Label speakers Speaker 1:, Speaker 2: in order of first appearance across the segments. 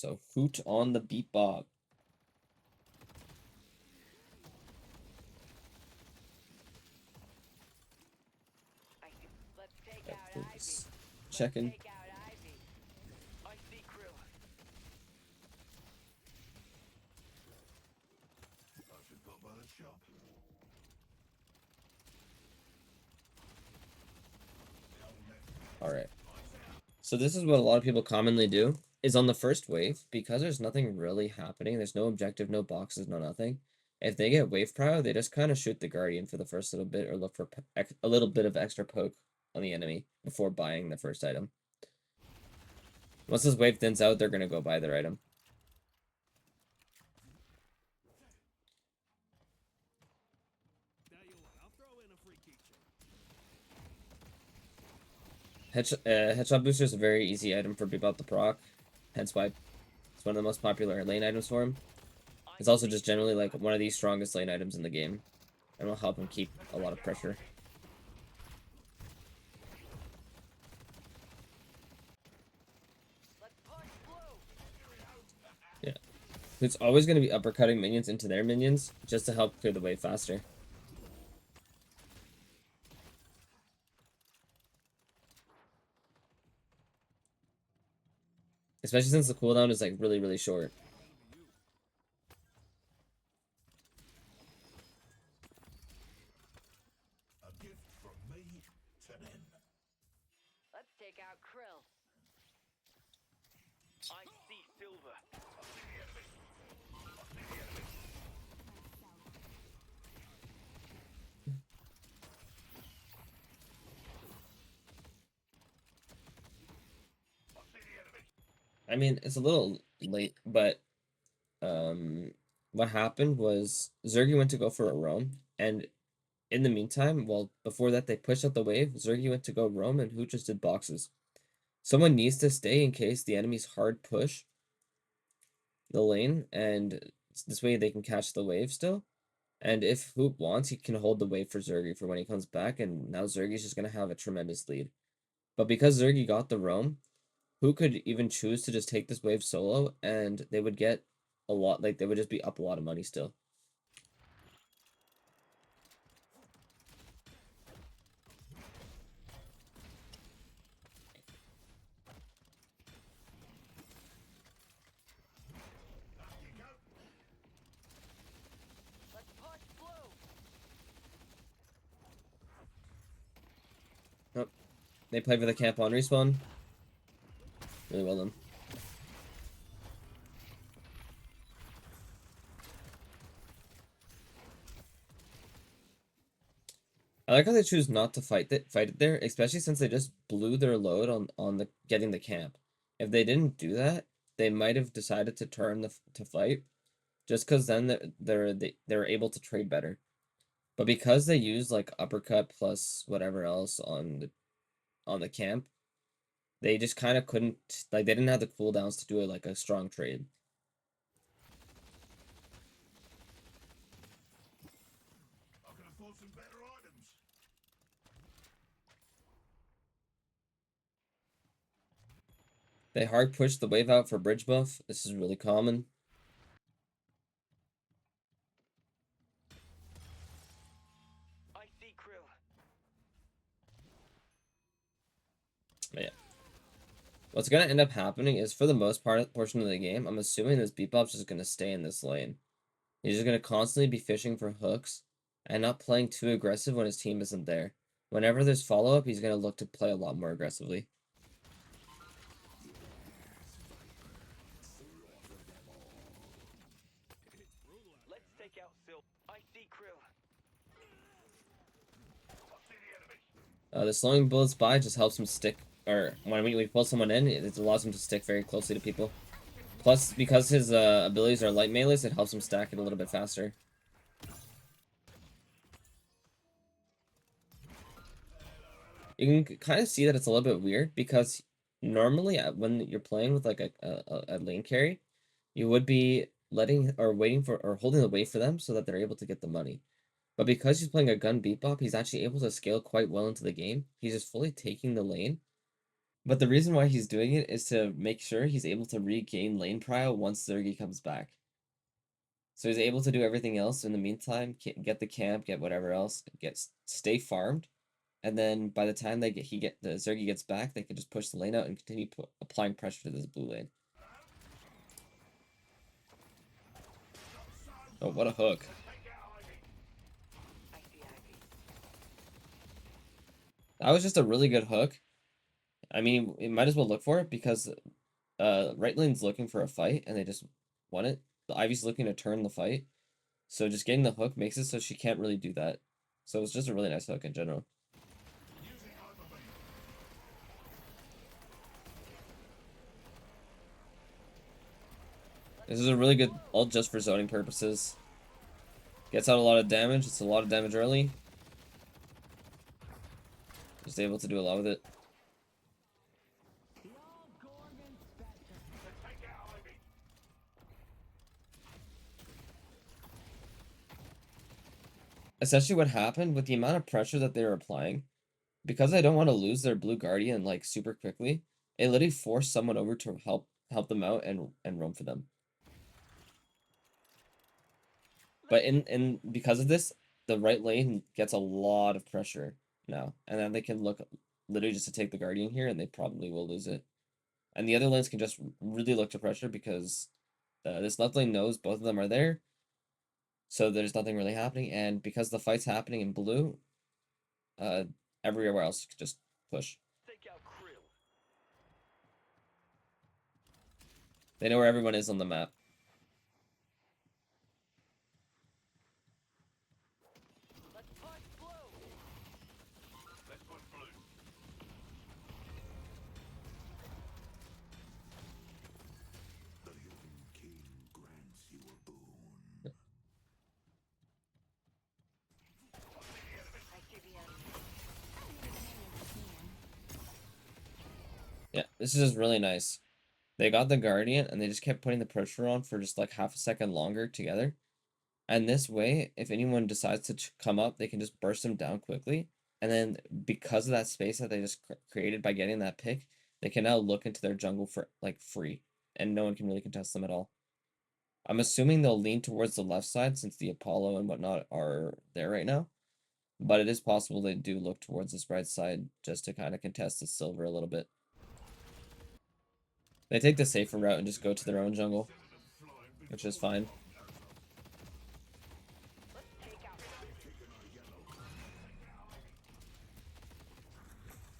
Speaker 1: So Hoot on the Bebop. Let's checking. All right. So this is what a lot of people commonly do, is on the first wave, because there's nothing really happening, there's no objective, no boxes, no nothing. If they get wave prio, they just kind of shoot the Guardian for the first little bit or look for a little bit of extra poke on the enemy before buying the first item. Once this wave thins out, they're going to go buy their item. Headshot booster is a very easy item for Bebop the proc, hence why it's one of the most popular lane items for him. It's also just generally like one of the strongest lane items in the game, and will help him keep a lot of pressure. Yeah, it's always going to be uppercutting minions into their minions just to help clear the way faster. Especially since the cooldown is like really short.
Speaker 2: Let's take out Krill. I see silver.
Speaker 1: I mean, it's a little late, but what happened was Zergy went to go for a roam, and in the meantime, well, before that they pushed out the wave, Zergy went to go roam, and Hoot just did boxes. Someone needs to stay in case the enemy's hard push the lane, and this way they can catch the wave still. And if Hoot wants, he can hold the wave for Zergy for when he comes back, and now Zergy's just going to have a tremendous lead. But because Zergy got the roam, Hoot could even choose to just take this wave solo, and they would get a lot, like, they would just be up a lot of money still.
Speaker 2: Let's push blue.
Speaker 1: Oh, they play for the camp on respawn. Really well done. I like how they choose not to fight it there, especially since they just blew their load on the getting the camp. If they didn't do that, they might have decided to turn to fight, just because then they're able to trade better. But because they use like uppercut plus whatever else on the camp, they just kind of couldn't, like, they didn't have the cooldowns to do it like a strong trade.
Speaker 3: I can afford some better items.
Speaker 1: They hard push the wave out for bridge buff. This is really common.
Speaker 2: I see Krill.
Speaker 1: But yeah. What's gonna end up happening is, for the most portion of the game, I'm assuming this Bebop's just gonna stay in this lane. He's just gonna constantly be fishing for hooks and not playing too aggressive when his team isn't there. Whenever there's follow-up, he's gonna look to play a lot more aggressively.
Speaker 2: Let's take out silver. I see Krill.
Speaker 1: The slowing bullets by just helps him stick, or when we pull someone in, it allows him to stick very closely to people. Plus, because his abilities are light melees, it helps him stack it a little bit faster. You can kind of see that it's a little bit weird, because normally when you're playing with like a lane carry, you would be letting or waiting for or holding the wave for them so that they're able to get the money. But because he's playing a gun Bebop, he's actually able to scale quite well into the game. He's just fully taking the lane But the reason why he's doing it is to make sure he's able to regain lane prio once Zergy comes back. So he's able to do everything else in the meantime, get the camp, get whatever else, stay farmed, and then by the time the Zergy gets back, they can just push the lane out and continue applying pressure to this blue lane. Oh, what a hook! That was just a really good hook. I mean, you might as well look for it because right lane's looking for a fight and they just won it. The Ivy's looking to turn the fight. So just getting the hook makes it so she can't really do that. So it's just a really nice hook in general. This is a really good ult just for zoning purposes. Gets out a lot of damage. It's a lot of damage early. Just able to do a lot with it. Essentially what happened with the amount of pressure that they were applying, because I don't want to lose their blue guardian like super quickly, it literally forced someone over to help them out and roam for them. But in because of this, the right lane gets a lot of pressure now, and then they can look literally just to take the guardian here, and they probably will lose it. And the other lanes can just really look to pressure because this left lane knows both of them are there, so there's nothing really happening. And because the fight's happening in blue, uh, everywhere else can just push. They know where everyone is on the map.
Speaker 3: The human king grants you a boon.
Speaker 1: Yeah, this is just really nice. They got the guardian and they just kept putting the pressure on for just like half a second longer together. And this way, if anyone decides to come up, they can just burst them down quickly. And then because of that space that they just created by getting that pick, they can now look into their jungle for like free, and no one can really contest them at all. I'm assuming they'll lean towards the left side since the Apollo and whatnot are there right now. But it is possible they do look towards this right side just to kind of contest the silver a little bit. They take the safer route and just go to their own jungle, which is fine.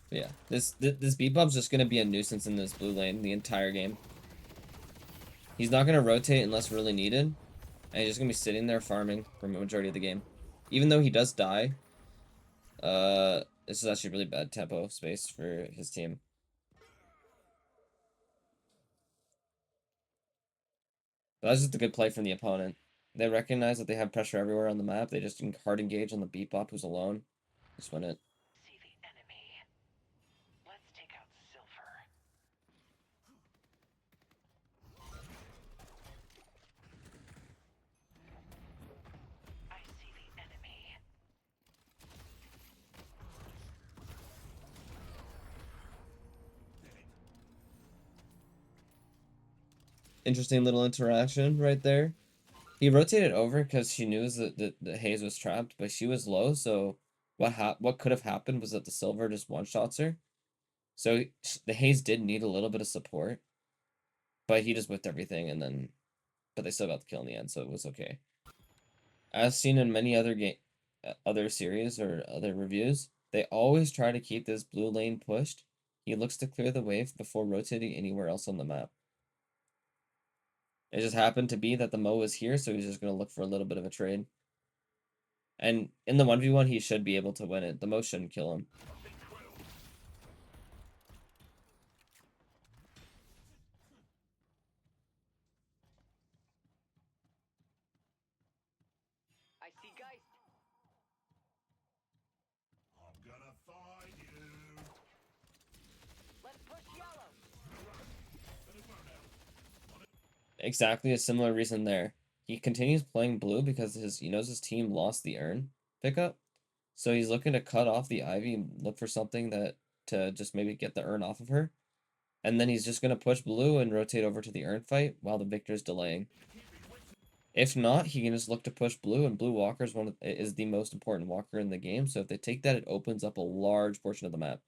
Speaker 1: Yeah, this Bebop's just gonna be a nuisance in this blue lane the entire game. He's not gonna rotate unless really needed, and he's just gonna be sitting there farming for the majority of the game. Even though he does die, this is actually really bad tempo space for his team. But that's just a good play from the opponent. They recognize that they have pressure everywhere on the map. They just hard engage on the Bebop who's alone. Just win it.
Speaker 2: See the enemy. Let's take out Silver. I see the enemy.
Speaker 1: Interesting little interaction right there. He rotated over because she knew that the Haze was trapped, but she was low, so what could have happened was that the silver just one-shots her. So the Haze did need a little bit of support, but he just whipped everything and then but they still got the kill in the end, so it was okay. As seen in many other series or other reviews, they always try to keep this blue lane pushed. He looks to clear the wave before rotating anywhere else on the map. It just happened to be that the Mo was here, so he's just going to look for a little bit of a trade. And in the 1v1, he should be able to win it. The Mo shouldn't kill him.
Speaker 2: I see Geist.
Speaker 3: I'm gonna find you.
Speaker 2: Let's push Yellow.
Speaker 1: Exactly a similar reason there. He continues playing blue because he knows his team lost the urn pickup. So he's looking to cut off the Ivy and look for something to to just maybe get the urn off of her. And then he's just going to push blue and rotate over to the urn fight while the victor's delaying. If not, he can just look to push blue, and blue walker is the most important walker in the game. So if they take that, it opens up a large portion of the map.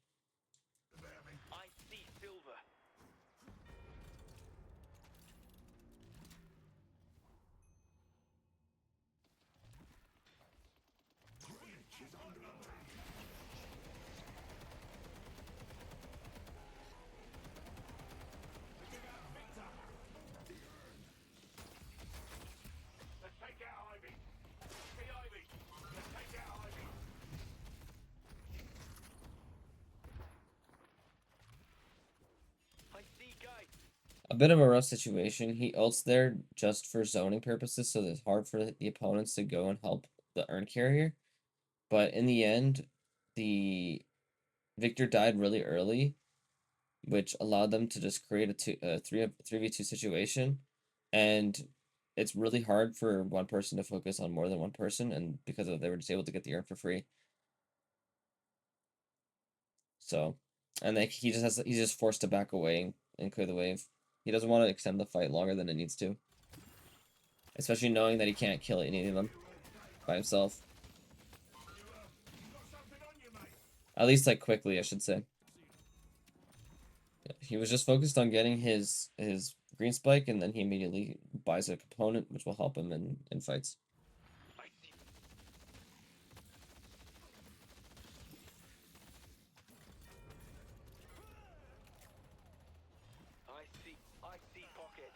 Speaker 2: I see silver. Let's take out Ivy. Hey Ivy. Let's take out Ivy. I see guys.
Speaker 1: A bit of a rough situation. He ults there just for zoning purposes, so it's hard for the opponents to go and help the urn carrier. But in the end, the Victor died really early, which allowed them to just create a 3v2 situation. And it's really hard for one person to focus on more than one person, and because of they were just able to get the urn for free. So, and he's just forced to back away and clear the wave. He doesn't want to extend the fight longer than it needs to. Especially knowing that he can't kill any of them by himself. At least, like, quickly, I should say. He was just focused on getting his green spike, and then he immediately buys a component, which will help him in fights.
Speaker 2: I see. I see pocket.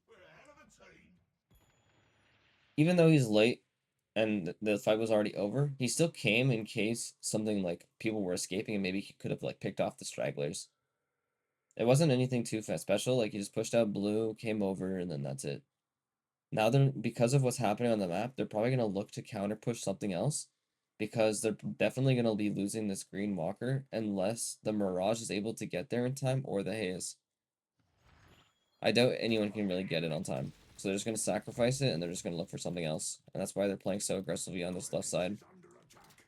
Speaker 3: We're ahead of the team.
Speaker 1: Even though he's late and the fight was already over, he still came in case something like people were escaping, and maybe he could have like picked off the stragglers. It wasn't anything too special. Like, he just pushed out blue, came over, and then that's it. Now they're, because of what's happening on the map, they're probably gonna look to counter push something else, because they're definitely gonna be losing this green walker unless the Mirage is able to get there in time, or the Haze. I doubt anyone can really get it on time. So they're just gonna sacrifice it, and they're just gonna look for something else. And that's why they're playing so aggressively on this left side.
Speaker 3: Under attack.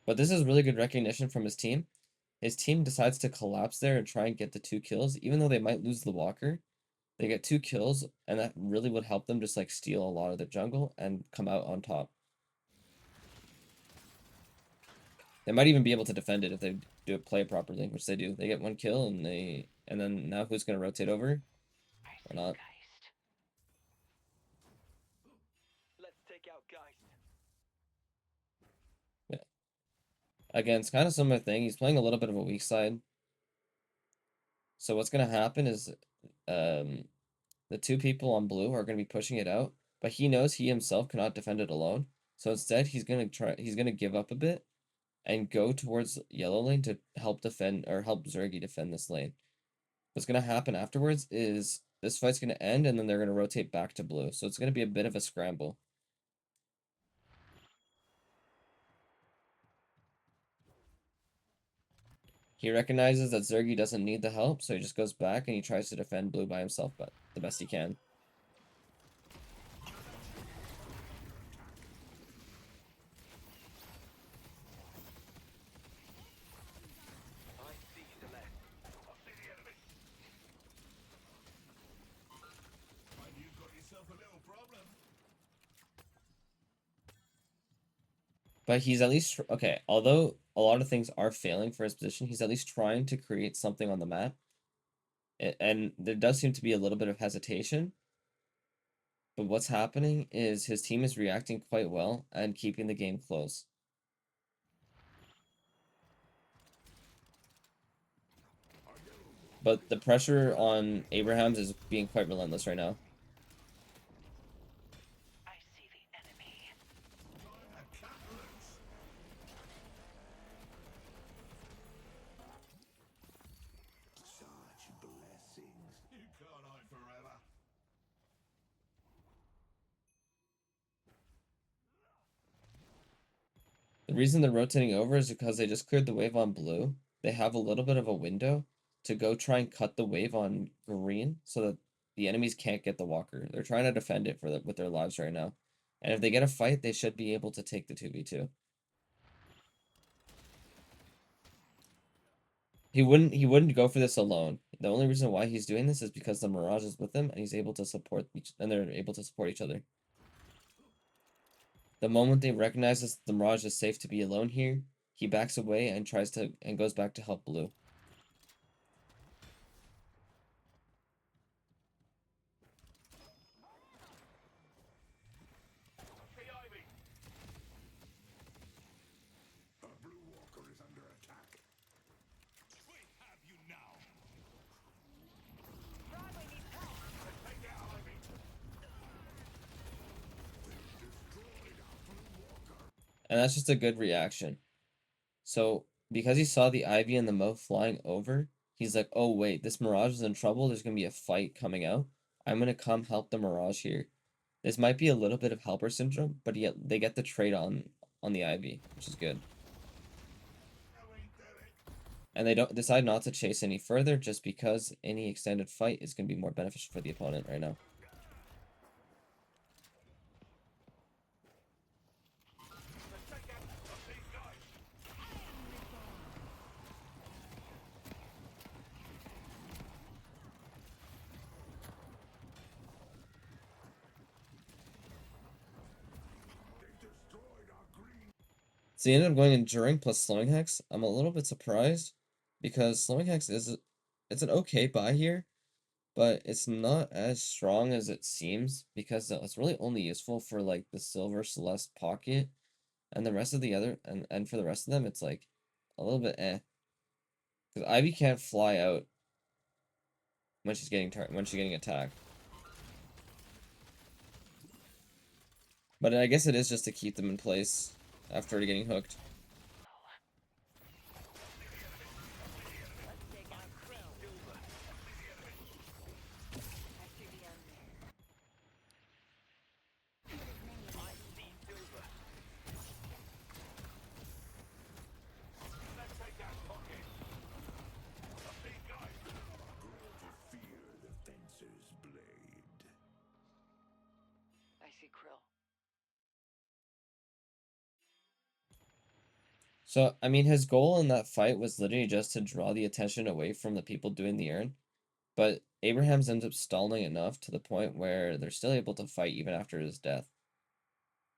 Speaker 1: But this is really good recognition from his team. His team decides to collapse there and try and get the 2 kills, even though they might lose the walker. They get 2 kills, and that really would help them just like steal a lot of the jungle and come out on top. They might even be able to defend it if they play it properly, which they do. They get 1 kill, and then now who's gonna rotate over? Or not?
Speaker 2: Let's take out guys.
Speaker 1: Yeah. Again, it's kind of similar thing. He's playing a little bit of a weak side. So what's gonna happen is, the 2 people on blue are gonna be pushing it out, but he knows he himself cannot defend it alone. So instead, he's gonna give up a bit and go towards yellow lane to help defend, or help Zergy defend this lane. What's gonna happen afterwards is this fight's gonna end, and then they're gonna rotate back to blue. So it's gonna be a bit of a scramble. He recognizes that Zergy doesn't need the help, so he just goes back and he tries to defend blue by himself, but the best he can.
Speaker 2: I see Celeste. I see the enemy.
Speaker 3: And you've got yourself a little problem.
Speaker 1: But he's at least okay. Although a lot of things are failing for his position, he's at least trying to create something on the map. And there does seem to be a little bit of hesitation. But what's happening is his team is reacting quite well and keeping the game close. But the pressure on Abrahams is being quite relentless right now.
Speaker 4: I see the enemy.
Speaker 3: A cat loose. Such blessings. You can't hide forever.
Speaker 1: The reason they're rotating over is because they just cleared the wave on blue. They have a little bit of a window to go try and cut the wave on green so that the enemies can't get the walker. They're trying to defend it with their lives right now. And if they get a fight, they should be able to take the 2v2. He wouldn't go for this alone. The only reason why he's doing this is because the Mirage is with him and he's able to support they're able to support each other. The moment they recognize that the Mirage is safe to be alone here, he backs away and goes back to help blue.
Speaker 2: Behind me.
Speaker 3: A blue walker is under attack.
Speaker 2: We have you now. Let's take out Ivy.
Speaker 3: Destroyed our blue walker.
Speaker 1: And that's just a good reaction. So, because he saw the Ivy and the Mo flying over, he's like, oh wait, this Mirage is in trouble, there's gonna be a fight coming out. I'm gonna come help the Mirage here. This might be a little bit of helper syndrome, but yet they get the trade on the Ivy, which is good. And they don't decide not to chase any further just because any extended fight is gonna be more beneficial for the opponent right now.
Speaker 2: Let's take out these guys.
Speaker 3: They've destroyed our green.
Speaker 1: So he ended up going Enduring plus Slowing Hex. I'm a little bit surprised because Slowing Hex it's an okay buy here, but it's not as strong as it seems because it's really only useful for like the Silver Celeste pocket and the rest of the other and for the rest of them it's like a little bit eh. Because Ivy can't fly out when she's getting attacked. But I guess it is just to keep them in place after getting hooked.
Speaker 2: Let's take out pocket. These guys.
Speaker 3: Grow to fear the fencer's blade.
Speaker 4: I see Krill.
Speaker 1: So, I mean, his goal in that fight was literally just to draw the attention away from the people doing the urn. But Abrahams ends up stalling enough to the point where they're still able to fight even after his death.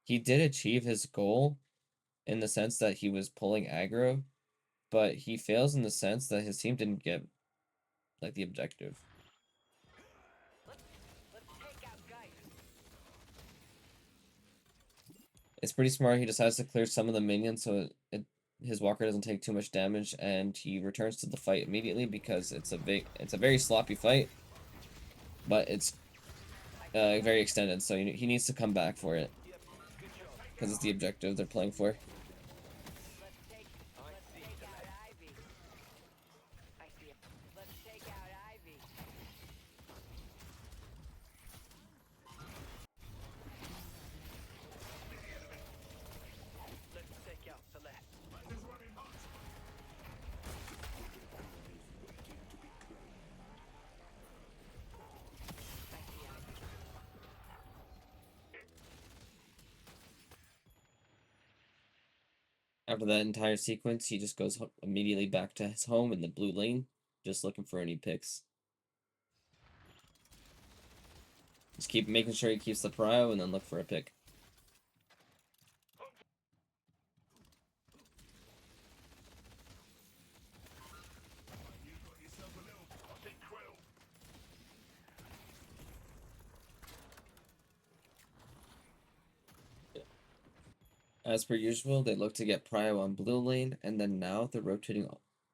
Speaker 1: He did achieve his goal in the sense that he was pulling aggro, but he fails in the sense that his team didn't get like the objective.
Speaker 4: Let's take out guys.
Speaker 1: It's pretty smart. He decides to clear some of the minions so his walker doesn't take too much damage, and he returns to the fight immediately because it's a very sloppy fight, but it's very extended, so he needs to come back for it because it's the objective they're playing for.
Speaker 4: Let's take out Ivy. I see him. Let's take out Ivy. Let's take out Celeste.
Speaker 2: Is running hot.
Speaker 4: I see Ivy.
Speaker 1: After that entire sequence, he just goes immediately back to his home in the blue lane, just looking for any picks. Just keep making sure he keeps the prio and then look for a pick.
Speaker 2: You got yourself a little. I think Krill.
Speaker 1: As per usual, they look to get prio on blue lane, and then now they're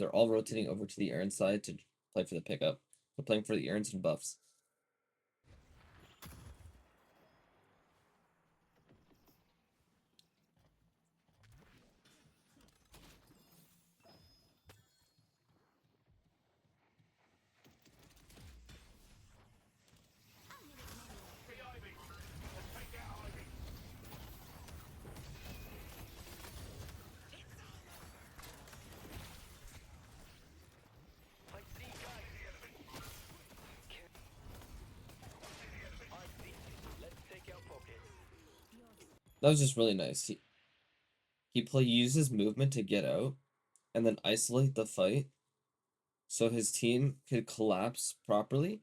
Speaker 1: all rotating over to the urn side to play for the pickup. They're playing for the urns and buffs.
Speaker 2: Behind me. Let's take out Ivy.
Speaker 4: Let's see
Speaker 1: That was just really nice. He uses movement to get out and then isolate the fight so his team could collapse properly.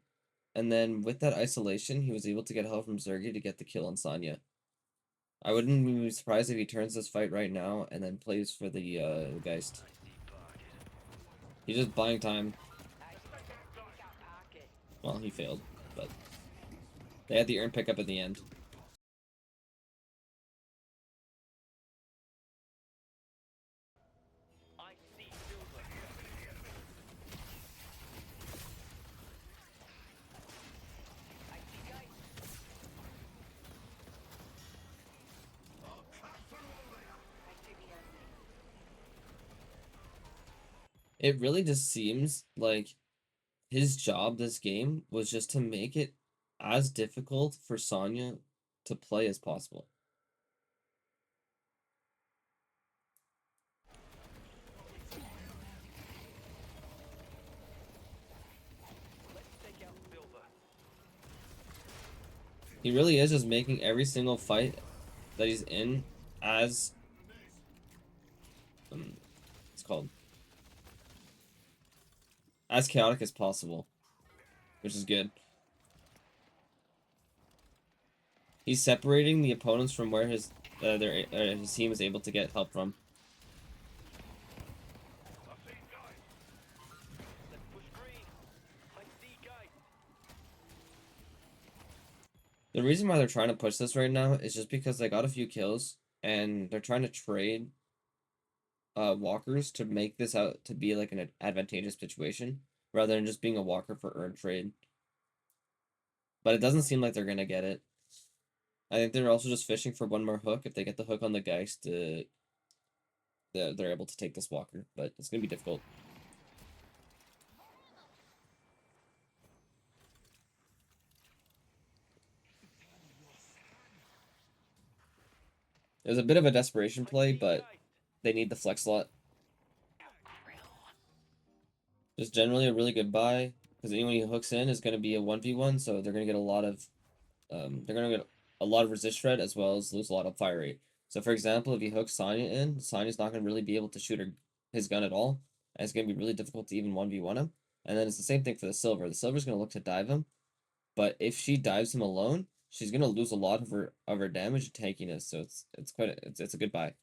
Speaker 1: And then with that isolation, he was able to get help from Zergy to get the kill on Sanya. I wouldn't be surprised if he turns this fight right now and then plays for the Geist. He's just buying time.
Speaker 4: Got pocket.
Speaker 1: Well, he failed, but they had the earn pickup at the end.
Speaker 2: I see silver.
Speaker 4: I see guys. I see the enemy.
Speaker 1: It really just seems like his job this game was just to make it as difficult for Sonya to play as possible.
Speaker 2: Let's take out silver.
Speaker 1: He really is just making every single fight that he's in as it's called as chaotic as possible, which is good. He's separating the opponents from where his team is able to get help from.
Speaker 2: I see guys. Let's push green. I see guys.
Speaker 1: The reason why they're trying to push this right now is just because they got a few kills and they're trying to trade walkers to make this out to be like an advantageous situation rather than just being a walker for earned trade. But it doesn't seem like they're gonna get it. I think they're also just fishing for one more hook. If they get the hook on the Geist, they're able to take this walker, but it's gonna be difficult. It was a bit of a desperation play, but they need the flex slot. Just generally a really good buy because anyone he hooks in is going to be a 1v1, so they're going to get a lot of resist shred as well as lose a lot of fire rate. So for example, if he hooks Sanya in, Sanya's not going to really be able to shoot his gun at all, and it's going to be really difficult to even 1v1 him. And then it's the same thing for the Silver. The Silver's going to look to dive him, but if she dives him alone, she's going to lose a lot of her damage and tankiness. So it's a good buy.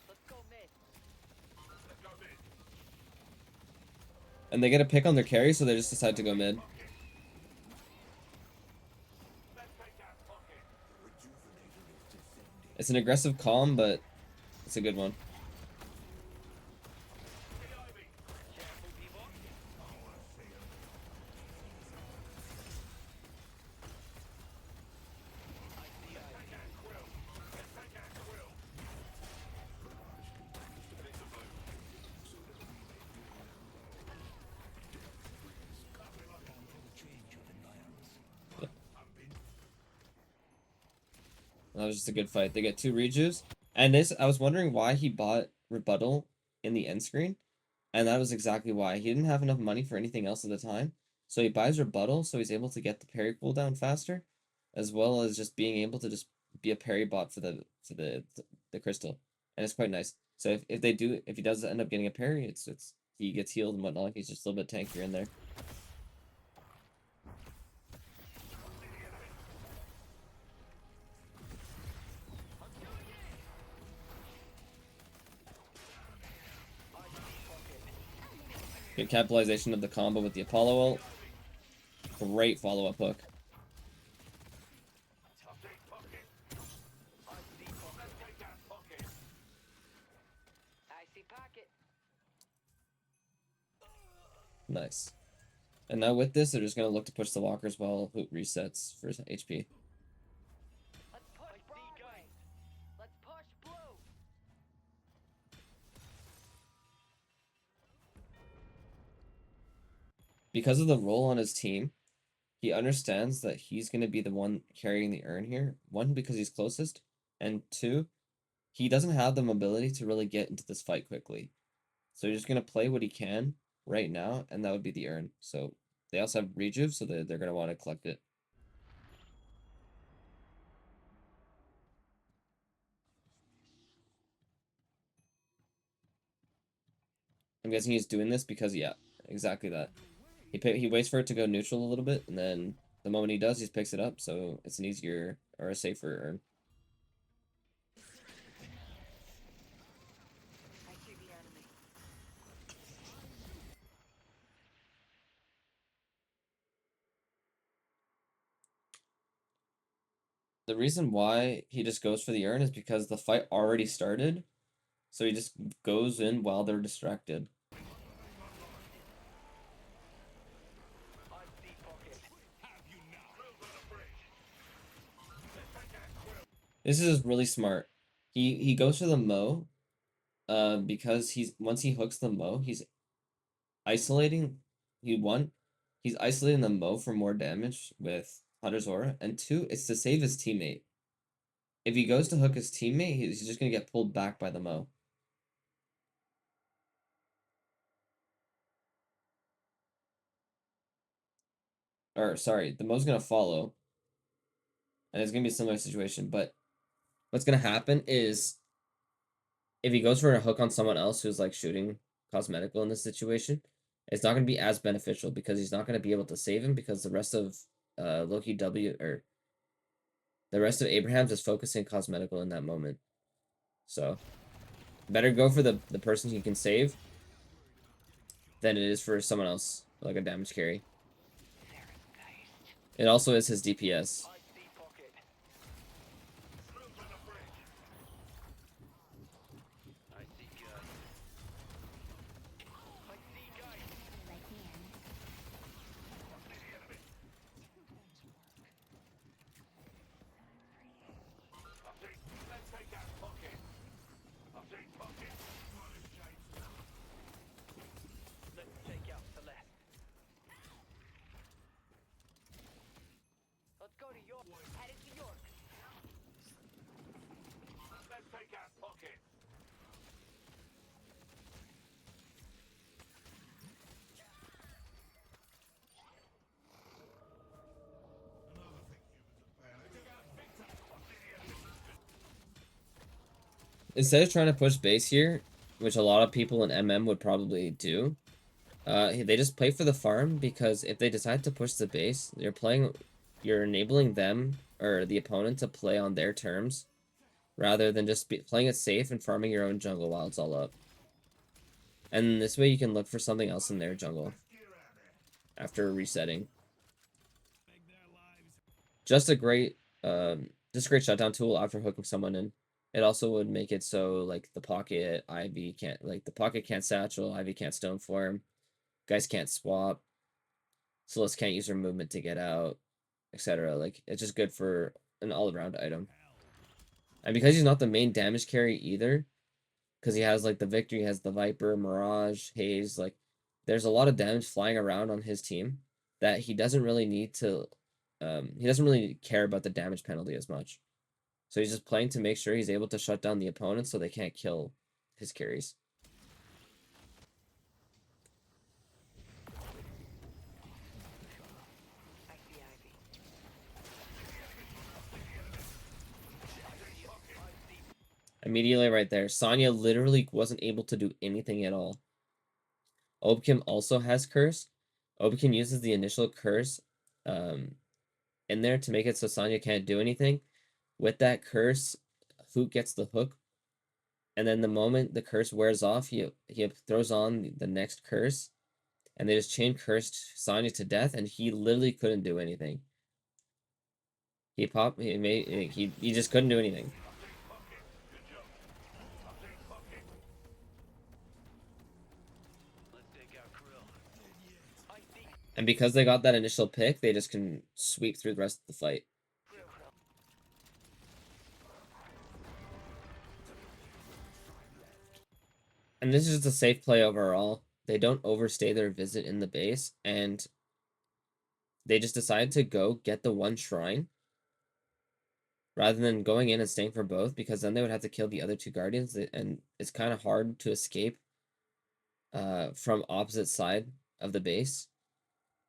Speaker 4: Let's go mid.
Speaker 2: Let's go mid.
Speaker 1: And they get a pick on their carry, so they just decide to go mid.
Speaker 2: Let's take out pocket.
Speaker 1: It's an aggressive calm, but it's a good one.
Speaker 2: The ivy. Careful, Bebop. I see ivy. Take out Quill. Let's take out Quill. Visible.
Speaker 1: That was just a good fight. They get 2 rejuves. And this, I was wondering why he bought Rebuttal in the end screen. And that was exactly why. He didn't have enough money for anything else at the time. So he buys Rebuttal so he's able to get the parry cooldown faster. As well as just being able to just be a parry bot for the crystal. And it's quite nice. So if he does end up getting a parry, it's he gets healed and whatnot. He's just a little bit tankier in there. Good capitalization of the combo with the Apollo ult. Great follow-up hook.
Speaker 2: I see pocket. I see pocket. Let's take out pocket.
Speaker 4: I see pocket.
Speaker 1: Nice. And now with this, they're just going to look to push the walkers while Hoot resets for his HP.
Speaker 4: Let's push Broadway. Let's push blue.
Speaker 1: Because of the role on his team, he understands that he's going to be the one carrying the urn here. One, because he's closest, and two, he doesn't have the mobility to really get into this fight quickly. So he's just going to play what he can right now, and that would be the urn. So they also have rejuve, so they're going to want to collect it. I'm guessing he's doing this because, yeah, exactly that. He waits for it to go neutral a little bit, and then the moment he does, he picks it up, so it's an easier or a safer earn.
Speaker 4: I see the enemy.
Speaker 1: The reason why he just goes for the earn is because the fight already started, so he just goes in while they're distracted. This is really smart. He goes for the Mo, because once he hooks the Mo, he's isolating. He's isolating the Mo for more damage with Hunter's Aura, and two, it's to save his teammate. If he goes to hook his teammate, he's just gonna get pulled back by the Mo. Or sorry, the Mo's gonna follow, and it's gonna be a similar situation. But what's gonna happen is if he goes for a hook on someone else who's like shooting cosmetical in this situation, it's not gonna be as beneficial because he's not gonna be able to save him because the rest of Loki W or the rest of Abraham's is focusing cosmetical in that moment. So better go for the person he can save than it is for someone else, like a damage carry. It also is his DPS. Instead of trying to push base here, which a lot of people in MM would probably do, they just play for the farm because if they decide to push the base, you're enabling them or the opponent to play on their terms rather than just playing it safe and farming your own jungle while it's all up. And this way you can look for something else in their jungle after resetting. Just a great, shutdown tool after hooking someone in. It also would make it so like the pocket Ivy can't the pocket can't satchel, Ivy can't stone form, guys can't swap, Celeste can't use her movement to get out, etc. Like it's just good for an all-around item. And because he's not the main damage carry either, because he has like the Victory, he has the Viper, Mirage, Haze, like there's a lot of damage flying around on his team that he doesn't really need to he doesn't really care about the damage penalty as much. So he's just playing to make sure he's able to shut down the opponent so they can't kill his carries. Immediately right there, Sonya literally wasn't able to do anything at all. Obkim also has curse. Obkim uses the initial curse in there to make it so Sonya can't do anything. With that curse, Hoot gets the hook, and then the moment the curse wears off, he throws on the next curse, and they just chain cursed Sonya to death, and he literally couldn't do anything. He just couldn't do anything. And because they got that initial pick, they just can sweep through the rest of the fight. And this is just a safe play overall. They don't overstay their visit in the base, and they just decide to go get the one shrine rather than going in and staying for both, because then they would have to kill the other two guardians, and it's kind of hard to escape from opposite side of the base.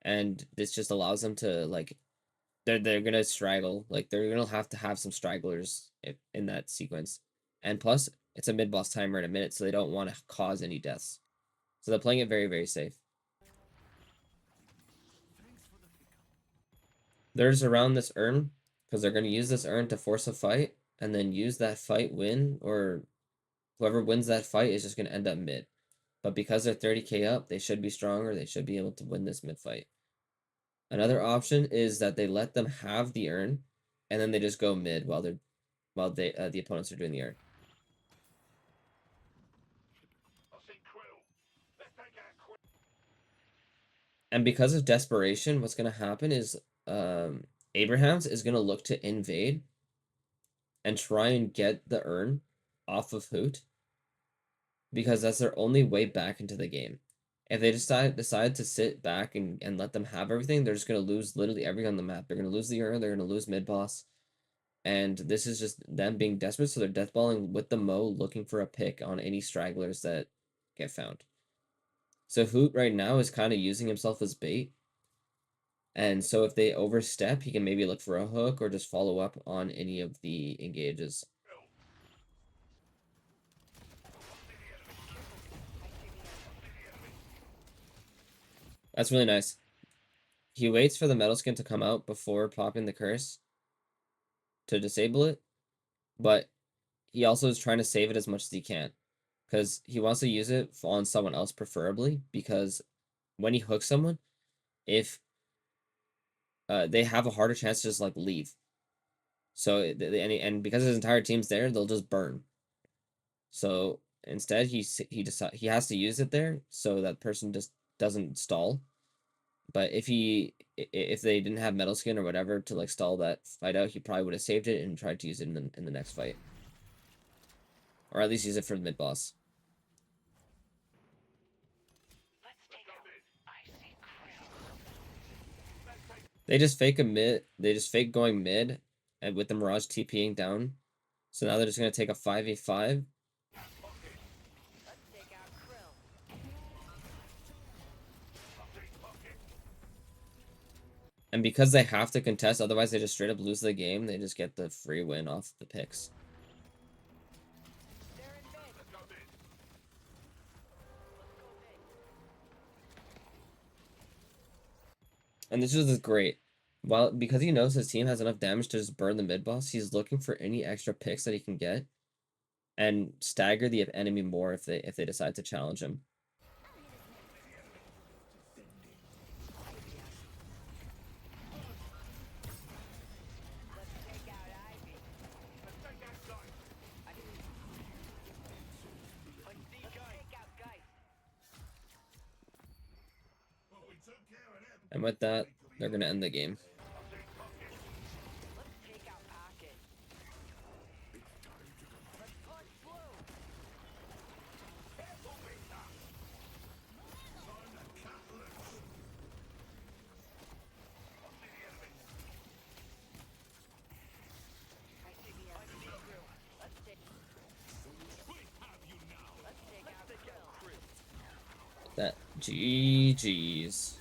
Speaker 1: And this just allows them to like they're gonna straggle, like they're gonna have to have some stragglers in that sequence. And plus it's a mid-boss timer in a minute, so they don't want to cause any deaths. So they're playing it very, very safe. They're just around this urn because they're going to use this urn to force a fight and then use that fight win, or whoever wins that fight is just going to end up mid. But because they're 30k up, they should be stronger. They should be able to win this mid fight. Another option is that they let them have the urn, and then they just go mid while the opponents are doing the urn.
Speaker 2: I see Krill. Let's take out Krill.
Speaker 1: And because of desperation, what's going to happen is Abrahams is going to look to invade and try and get the urn off of Hoot, because that's their only way back into the game. If they decide to sit back and let them have everything, they're just going to lose literally everything on the map. They're going to lose the urn, they're going to lose mid boss. And this is just them being desperate, so they're deathballing with the Mo, looking for a pick on any stragglers that get found. So Hoot right now is kind of using himself as bait. And so if they overstep, he can maybe look for a hook or just follow up on any of the engages. That's really nice. He waits for the metal skin to come out before popping the curse to disable it, but he also is trying to save it as much as he can because he wants to use it on someone else preferably, because when he hooks someone, if they have a harder chance to just like leave. So and because his entire team's there, they'll just burn. So instead, he has to use it there so that person just doesn't stall. But if they didn't have metal skin or whatever to like stall that fight out, he probably would have saved it and tried to use it in the next fight, or at least use it for the mid boss.
Speaker 4: Let's take out icy krill.
Speaker 1: They just fake a mid. They just fake going mid, and with the Mirage TPing down. So now they're just gonna take a 5v5.
Speaker 4: Let's take out krill.
Speaker 1: And because they have to contest, otherwise they just straight up lose the game, they just get the free win off the picks.
Speaker 4: They're in mid.
Speaker 2: Let's go mid.
Speaker 4: Let's go mid.
Speaker 1: And this is great. Well, because he knows his team has enough damage to just burn the mid boss, he's looking for any extra picks that he can get and stagger the enemy more if they decide to challenge him.
Speaker 4: Let's take out Ivy.
Speaker 2: Let's take out Geist.
Speaker 4: Let's take out Geist.
Speaker 2: Well, we took care of them.
Speaker 1: And with that, they're gonna end the game.
Speaker 4: Let's take out Pocket. Let's punch Blue. I see the enemy. Let's take. Let's take out krill.
Speaker 1: That GG's.